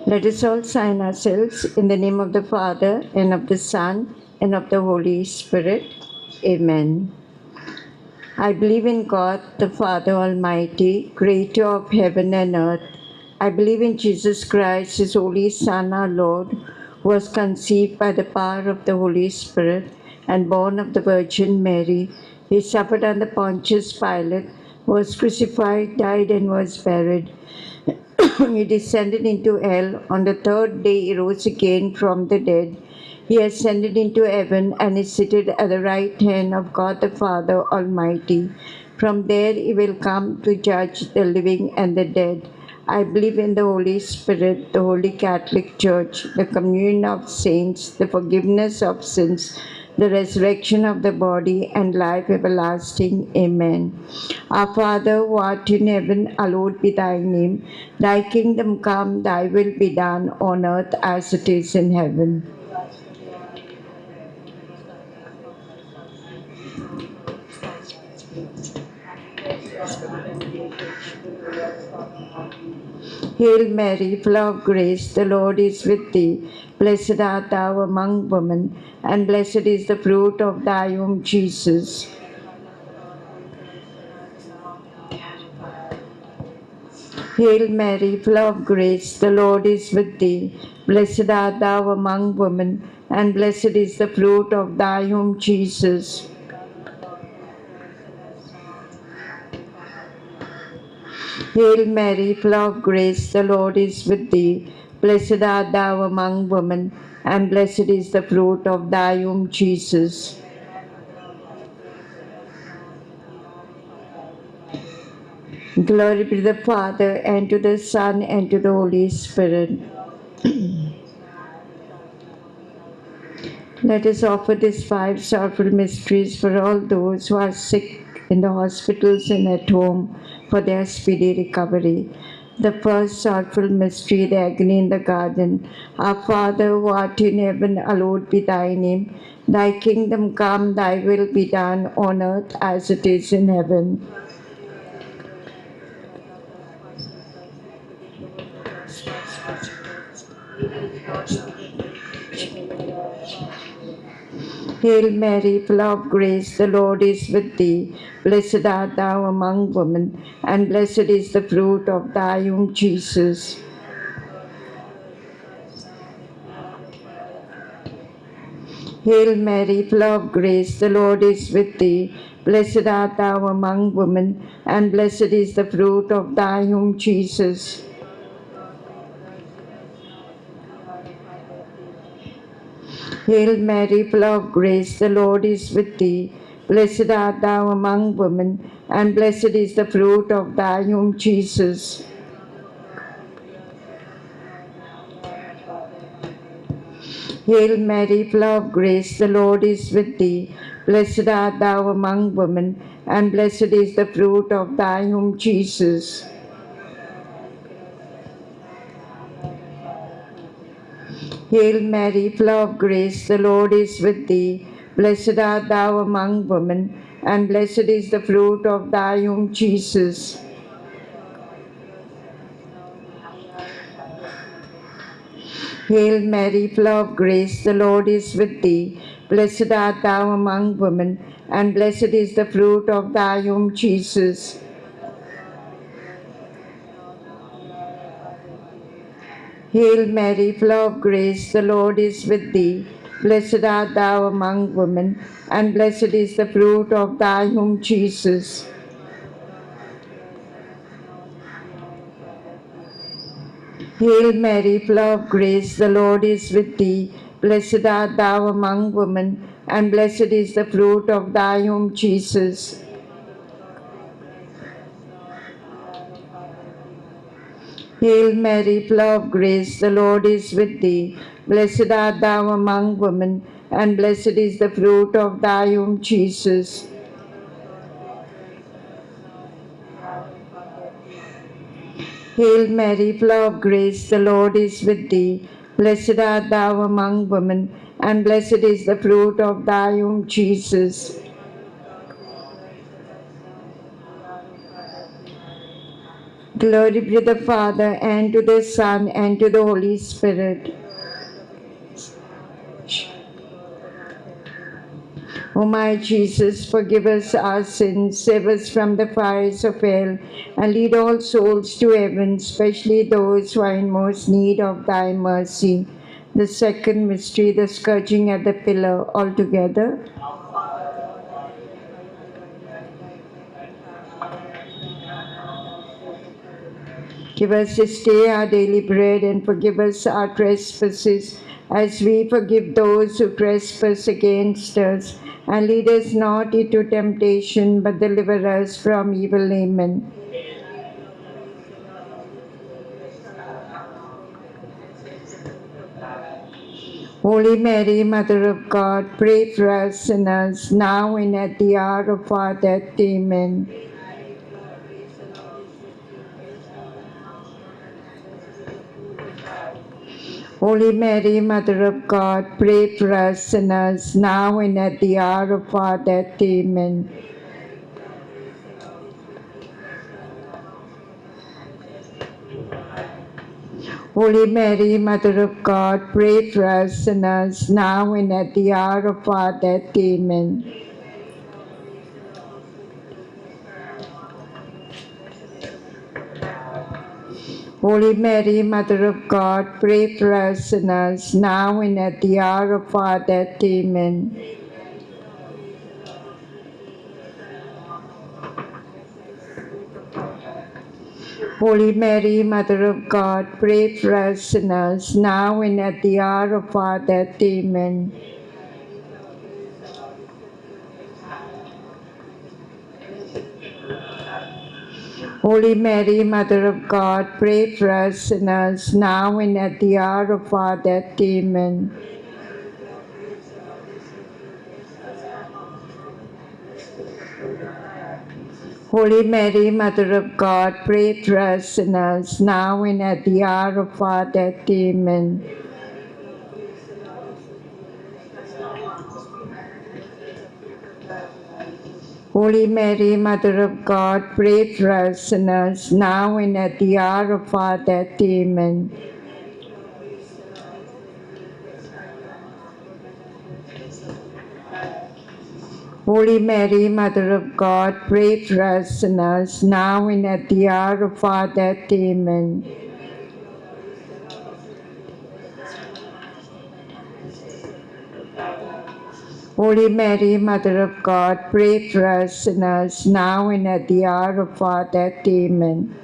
Let us all sign ourselves in the name of the Father, and of the Son, and of the Holy Spirit. Amen. I believe in God, the Father Almighty, creator of heaven and earth. I believe in Jesus Christ, his only Son, our Lord, who was conceived by the power of the Holy Spirit and born of the Virgin Mary. He suffered under Pontius Pilate, was crucified, died, and was buried. He descended into hell. On the third day, he rose again from the dead. He ascended into heaven and is seated at the right hand of God the Father Almighty. From there, he will come to judge the living and the dead. I believe in the Holy Spirit, the Holy Catholic Church, the communion of saints, the forgiveness of sins, the resurrection of the body, and life everlasting. Amen. Our Father, who art in heaven, hallowed be thy name. Thy kingdom come, thy will be done on earth as it is in heaven. Hail Mary, full of grace, the Lord is with thee. Blessed art thou among women, and blessed is the fruit of thy womb, Jesus. Hail Mary, full of grace, the Lord is with thee. Blessed art thou among women, and blessed is the fruit of thy womb, Jesus. Hail Mary, full of grace, the Lord is with thee. Blessed art thou among women, and blessed is the fruit of thy womb, Jesus. Glory be to the Father, and to the Son, and to the Holy Spirit. Let us offer these 5 sorrowful mysteries for all those who are sick in the hospitals and at home, for their speedy recovery. The first sorrowful mystery, the agony in the garden. Our Father, who art in heaven, hallowed be thy name. Thy kingdom come, thy will be done on earth as it is in heaven. Hail Mary, full of grace, the Lord is with thee. Blessed art thou among women, and blessed is the fruit of thy womb, Jesus. Hail Mary, full of grace, the Lord is with thee. Blessed art thou among women, and blessed is the fruit of thy womb, Jesus. Hail Mary, full of grace, the Lord is with thee. Blessed art thou among women, and blessed is the fruit of thy womb, Jesus. Hail Mary, full of grace, the Lord is with thee. Blessed art thou among women, and blessed is the fruit of thy womb, Jesus. Hail Mary, full of grace, the Lord is with thee. Blessed art thou among women, and blessed is the fruit of thy womb, Jesus. Hail Mary, full of grace, the Lord is with thee. Blessed art thou among women, and blessed is the fruit of thy womb, Jesus. Hail Mary, full of grace, the Lord is with thee. Blessed art thou among women, and blessed is the fruit of thy womb, Jesus. Hail Mary, full of grace, the Lord is with thee. Blessed art thou among women, and blessed is the fruit of thy womb, Jesus. Hail Mary, full of grace, the Lord is with thee. Blessed art thou among women, and blessed is the fruit of thy womb, Jesus. Hail Mary, full of grace, the Lord is with thee. Blessed art thou among women, and blessed is the fruit of thy womb, Jesus. Glory be to the Father, and to the Son, and to the Holy Spirit. O my Jesus, forgive us our sins, save us from the fires of hell, and lead all souls to heaven, especially those who are in most need of thy mercy. The second mystery, the scourging at the pillar. Altogether. Give us this day our daily bread, and forgive us our trespasses, as we forgive those who trespass against us. And lead us not into temptation, but deliver us from evil. Amen. Holy Mary, Mother of God, pray for us sinners, now and at the hour of our death. Amen. Holy Mary, Mother of God, pray for us sinners, now and at the hour of our death. Amen. Holy Mary, Mother of God, pray for us sinners, now and at the hour of our death. Amen. Holy Mary, Mother of God, pray for us sinners, now and at the hour of our death. Amen. Holy Mary, Mother of God, pray for us sinners, now and at the hour of our death. Amen. Holy Mary, Mother of God, pray for us sinners, now and at the hour of our death. Amen. Holy Mary, Mother of God, pray for us sinners, now and at the hour of our death. Amen. Holy Mary, Mother of God, pray for us sinners, now and at the hour of our death. Amen. Holy Mary, Mother of God, pray for us sinners, now and at the hour of our death. Amen. Holy Mary, Mother of God, pray for us sinners, now and at the hour of our death. Amen.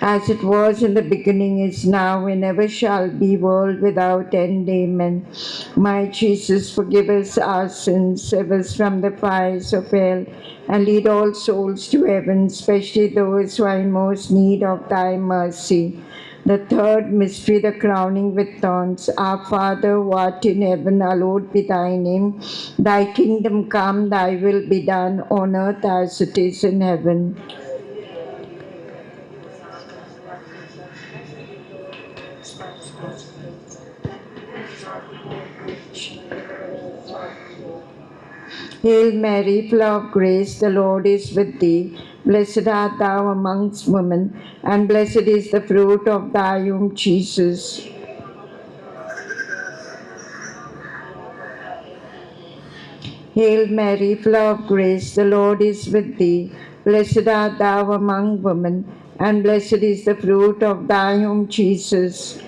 As it was in the beginning, is now, and ever shall be, world without end. Amen. My Jesus, forgive us our sins, save us from the fires of hell, and lead all souls to heaven, especially those who are in most need of thy mercy. The third mystery, the crowning with thorns. Our Father, who art in heaven, hallowed be thy name. Thy kingdom come, thy will be done on earth as it is in heaven. Hail Mary, full of grace, the Lord is with thee. Blessed art thou amongst women, and blessed is the fruit of thy womb, Jesus. Hail Mary, full of grace, the Lord is with thee. Blessed art thou among women, and blessed is the fruit of thy womb, Jesus.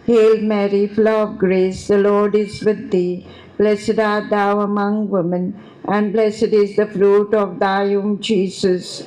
Hail Mary, full of grace, the Lord is with thee. Blessed art thou among women, and blessed is the fruit of thy womb, Jesus.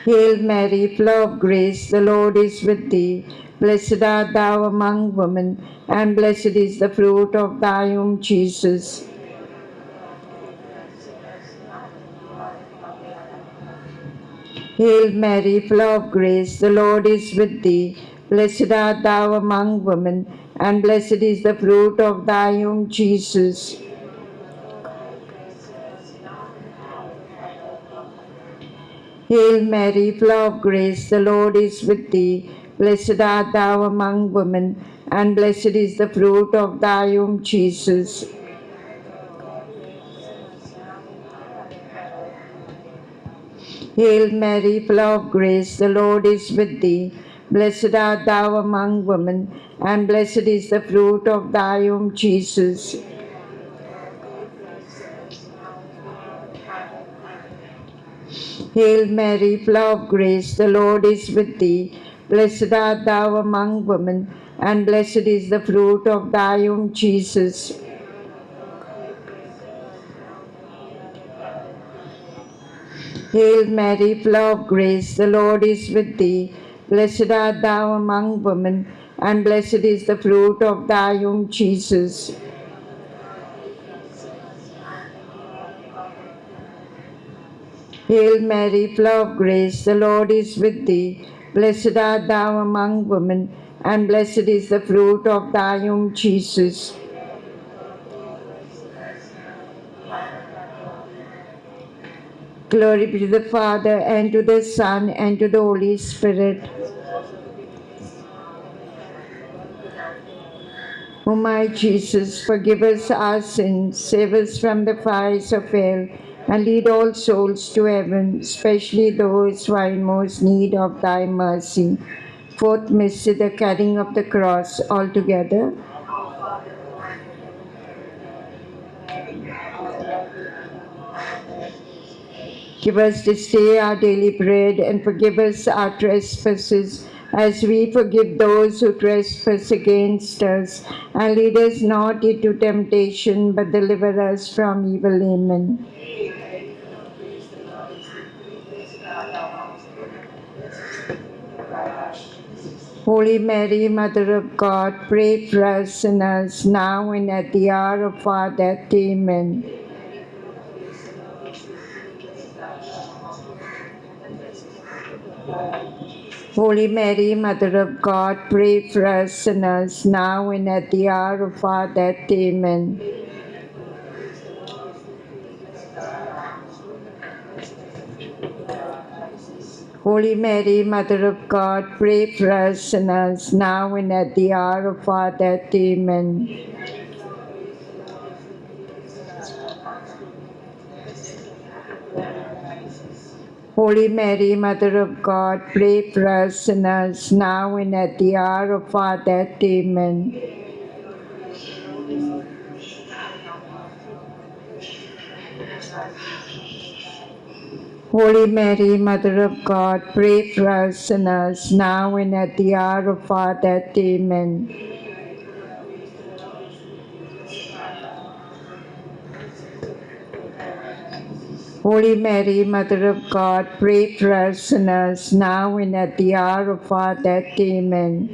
Hail Mary, full of grace, the Lord is with thee. Blessed art thou among women, and blessed is the fruit of thy womb, Jesus. Hail Mary, full of grace, the Lord is with thee. Blessed art thou among women, and blessed is the fruit of thy womb, Jesus. Hail Mary, full of grace, the Lord is with thee. Blessed art thou among women, and blessed is the fruit of thy womb, Jesus. Hail Mary, full of grace, the Lord is with thee. Blessed art thou among women, and blessed is the fruit of thy womb, Jesus. Hail Mary, full of grace, the Lord is with thee. Blessed art thou among women, and blessed is the fruit of thy womb, Jesus. Hail Mary, full of grace, the Lord is with thee. Blessed art thou among women, and blessed is the fruit of thy womb, Jesus. Hail Mary, full of grace, the Lord is with thee. Blessed art thou among women, and blessed is the fruit of thy womb, Jesus. Glory be to the Father, and to the Son, and to the Holy Spirit. O my Jesus, forgive us our sins, save us from the fires of hell, and lead all souls to heaven, especially those who are in most need of thy mercy. Fourth mystery, the carrying of the cross. All together. Give us this day our daily bread, and forgive us our trespasses, as we forgive those who trespass against us. And lead us not into temptation, but deliver us from evil. Amen. Holy Mary, Mother of God, pray for us sinners, now and at the hour of our death. Amen. Holy Mary, Mother of God, pray for us sinners, now and at the hour of our death. Amen. Holy Mary, Mother of God, pray for us sinners, now and at the hour of our death. Amen. Holy Mary, Mother of God, pray for us sinners, now and at the hour of our death. Amen. Holy Mary, Mother of God, pray for us sinners, now and at the hour of our death. Amen. Holy Mary, Mother of God, pray for us sinners, now and at the hour of our death. Amen.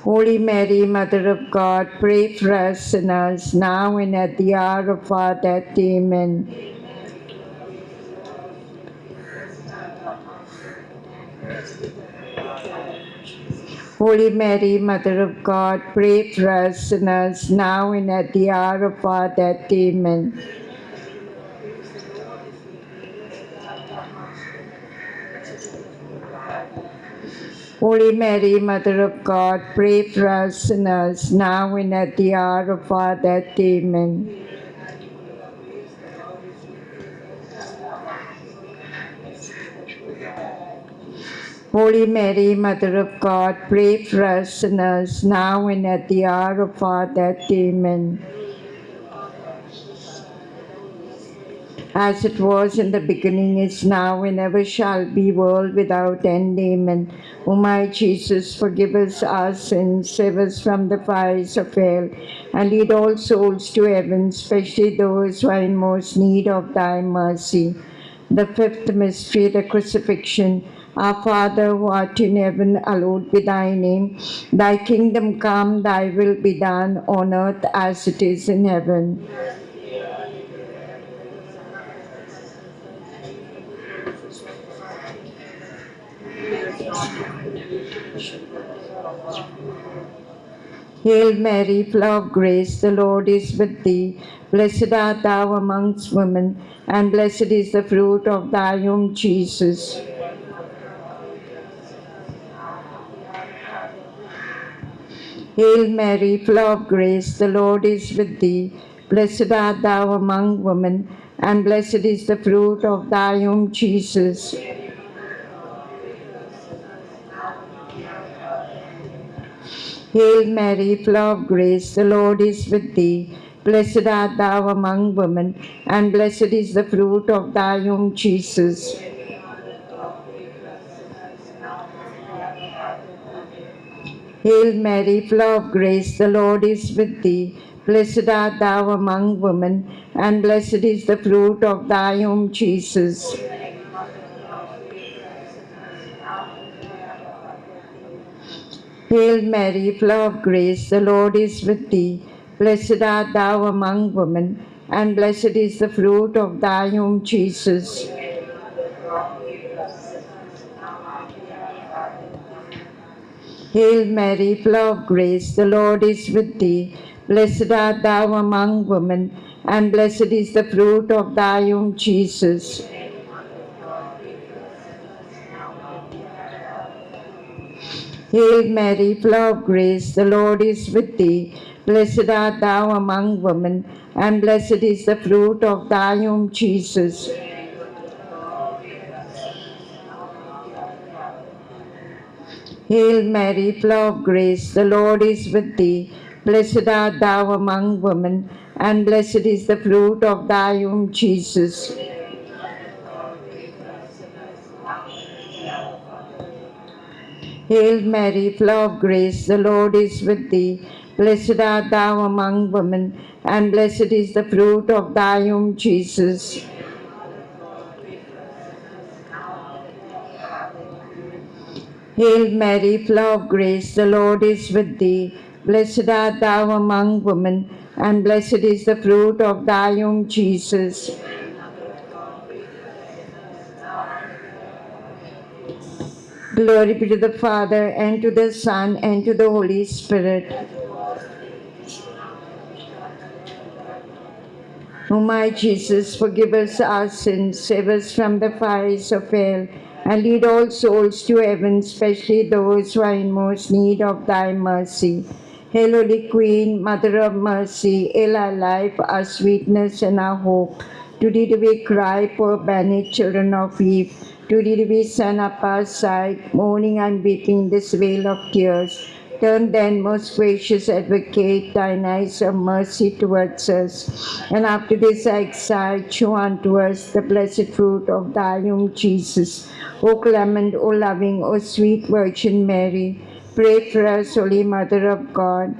Holy Mary, Mother of God, pray for us sinners, now and at the hour of our death. Amen. Holy Mary, Mother of God, pray for us sinners, now and at the hour of our death. Amen. Holy Mary, Mother of God, pray for us sinners, now and at the hour of our death. Amen. Holy Mary, Mother of God, pray for us sinners, now and at the hour of our death. Amen. As it was in the beginning, is now, and ever shall be, world without end. Amen. O my Jesus, forgive us our sins, save us from the fires of hell, and lead all souls to heaven, especially those who are in most need of thy mercy. The fifth mystery, the crucifixion. Our Father, who art in heaven, hallowed be thy name. Thy kingdom come, thy will be done on earth as it is in heaven. Hail Mary, full of grace, the Lord is with thee. Blessed art thou amongst women, and blessed is the fruit of thy womb, Jesus. Hail Mary, full of grace, the Lord is with thee. Blessed art thou among women, and blessed is the fruit of thy womb, Jesus. Hail Mary, full of grace, the Lord is with thee. Blessed art thou among women, and blessed is the fruit of thy womb, Jesus. Hail Mary, full of grace, the Lord is with thee. Blessed art thou among women, and blessed is the fruit of thy womb, Jesus. Hail Mary, full of grace, the Lord is with thee. Blessed art thou among women, and blessed is the fruit of thy womb, Jesus. Hail Mary, full of grace, the Lord is with thee. Blessed art thou among women, and blessed is the fruit of thy womb, Jesus. Hail Mary, full of grace, the Lord is with thee. Blessed art thou among women, and blessed is the fruit of thy womb, Jesus. Hail Mary, full of grace, the Lord is with thee. Blessed art thou among women, and blessed is the fruit of thy womb, Jesus. Hail Mary, full of grace, the Lord is with thee. Blessed art thou among women, and blessed is the fruit of thy womb, Jesus. Hail Mary, full of grace, the Lord is with thee. Blessed art thou among women, and blessed is the fruit of thy womb, Jesus. Glory be to the Father, and to the Son, and to the Holy Spirit. O my Jesus, forgive us our sins, save us from the fires of hell, and lead all souls to heaven, especially those who are in most need of thy mercy. Hail, Holy Queen, Mother of Mercy, hail our life, our sweetness, and our hope. To thee do we cry, poor banished children of Eve. To thee do we send up our sight, mourning and weeping this vale of tears. Turn then, most gracious Advocate, thine eyes of mercy towards us, and after this exile show unto us the blessed fruit of thy womb, Jesus. O clement, O loving, O sweet Virgin Mary, pray for us, Holy Mother of God.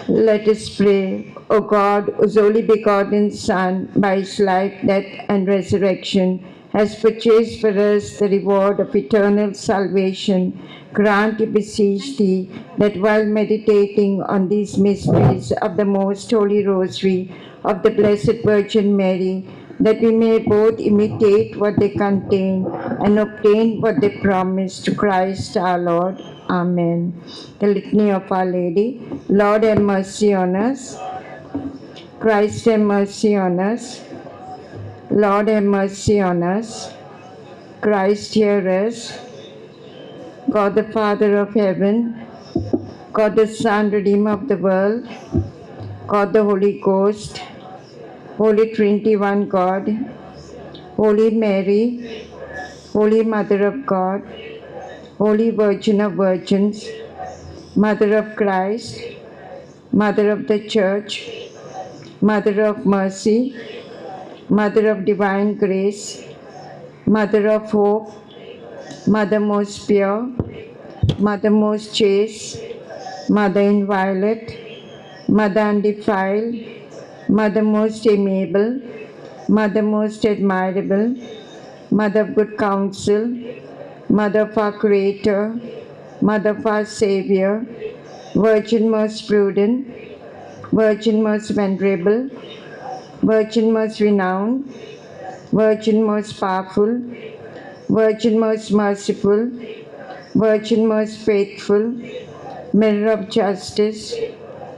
Let us pray. O God, whose only begotten Son, by his life, death, and resurrection, has purchased for us the reward of eternal salvation, grant, we beseech thee, that while meditating on these mysteries of the most holy rosary of the Blessed Virgin Mary, that we may both imitate what they contain and obtain what they promise, to Christ our Lord. Amen. The Litany of Our Lady. Lord, have mercy on us. Christ, have mercy on us. Lord, have mercy on us. Christ, hear us. God the Father of heaven, God the Son, Redeemer of the world, God the Holy Ghost, Holy Trinity, one God, Holy Mary, Holy Mother of God, Holy Virgin of Virgins, Mother of Christ, Mother of the Church, Mother of Mercy, Mother of Divine Grace, Mother of Hope, Mother most pure, Mother most chaste, Mother inviolate, Mother undefiled, Mother most amiable, Mother most admirable, Mother of good counsel, Mother of our Creator, Mother of our Savior, Virgin most prudent, Virgin most venerable, Virgin most renowned, Virgin most powerful, Virgin most merciful, Virgin most faithful, Mirror of justice,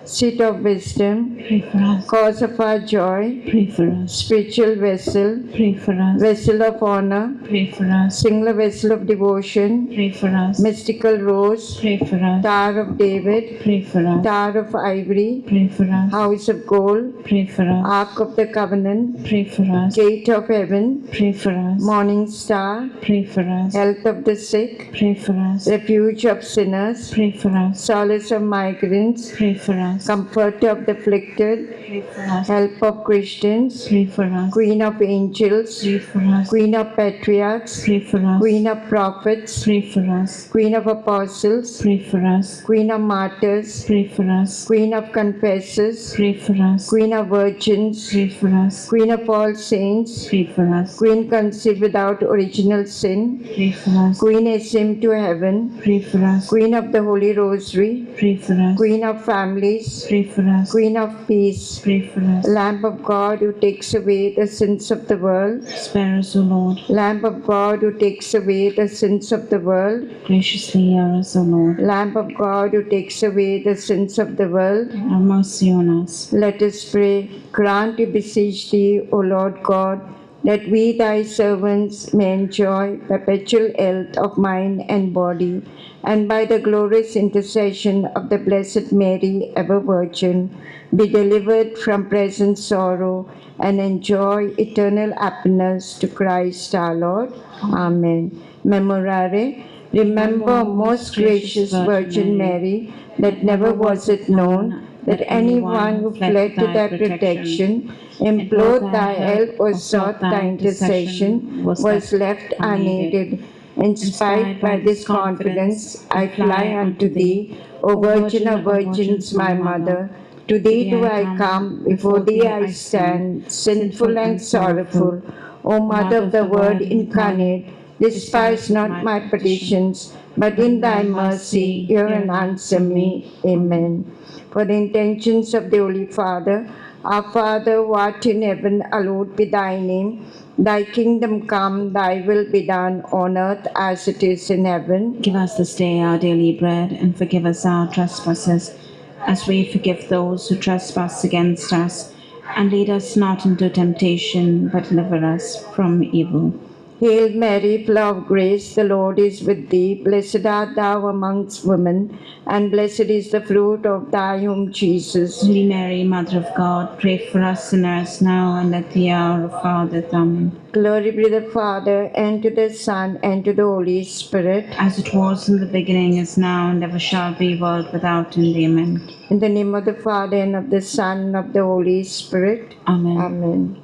seat of wisdom, Pray for us. cause of our joy, Pray for us. spiritual vessel, Pray for us. vessel of honor, Pray for us. singular vessel of devotion, Pray for us. mystical rose, Pray for us. Tower of David, Pray for us. Tower of Ivory, Pray for us. House of Gold, Pray for us. Ark of the Covenant, Pray for us. Gate of Heaven, Pray for us. Morning Star, Pray for us. Health of the Sick, Pray for us. Refuge of Sinners, Pray for us. Solace of Migrants, Pray for us. Comforter of the Afflicted, Pray for us. Help of Christians, Pray for us. Queen of Angels, Pray for us. Queen of Patriarchs, Pray for us. Queen of Prophets, Pray for us. Queen of Apostles, Pray for us. Queen of Martyrs, Pray for us. Queen of Confessors, Pray for us. Queen of Virgins, Pray for us. Queen of all saints, Pray for us. Queen conceived without original sin, Pray for us. Queen ascended to heaven, Pray for us. Queen of the Holy Rosary, Pray for us. Queen of families, Pray for us. Queen of peace, Pray for us. Lamb of God who takes away the sins of the world, Spare us, O Lord. Lamb of God who takes away the sins of the world, Graciously hear us, O Lord. Lamb of God who takes away the sins of the world, Have mercy on us. let us pray. Grant, we beseech thee, O Lord God, that we thy servants may enjoy perpetual health of mind and body, and by the glorious intercession of the Blessed Mary, ever Virgin, be delivered from present sorrow and enjoy eternal happiness to Christ our Lord. Amen. Memorare, remember, most gracious Virgin Mary, that never was it known that anyone who fled to thy protection, implored thy help, or sought thy intercession, was left unaided. Inspired by this confidence, I fly unto thee, O Virgin of Virgins, my Mother. To thee do I come, before thee I stand, sinful and sorrowful. O Mother of the Word incarnate, despise not my petitions, but in thy mercy hear and answer me. Amen. For the intentions of the Holy Father, our Father who art in heaven, hallowed be thy name. Thy kingdom come, thy will be done on earth as it is in heaven. Give us this day our daily bread, and forgive us our trespasses, as we forgive those who trespass against us. And lead us not into temptation, but deliver us from evil. Hail Mary, full of grace, the Lord is with thee. Blessed art thou amongst women, and blessed is the fruit of thy womb, Jesus. Holy Mary, Mother of God, pray for us sinners now and at the hour of our death. Amen. Glory be to the Father, and to the Son, and to the Holy Spirit. As it was in the beginning, is now, and ever shall be, world without end. Amen. In the name of the Father, and of the Son, and of the Holy Spirit. Amen. Amen.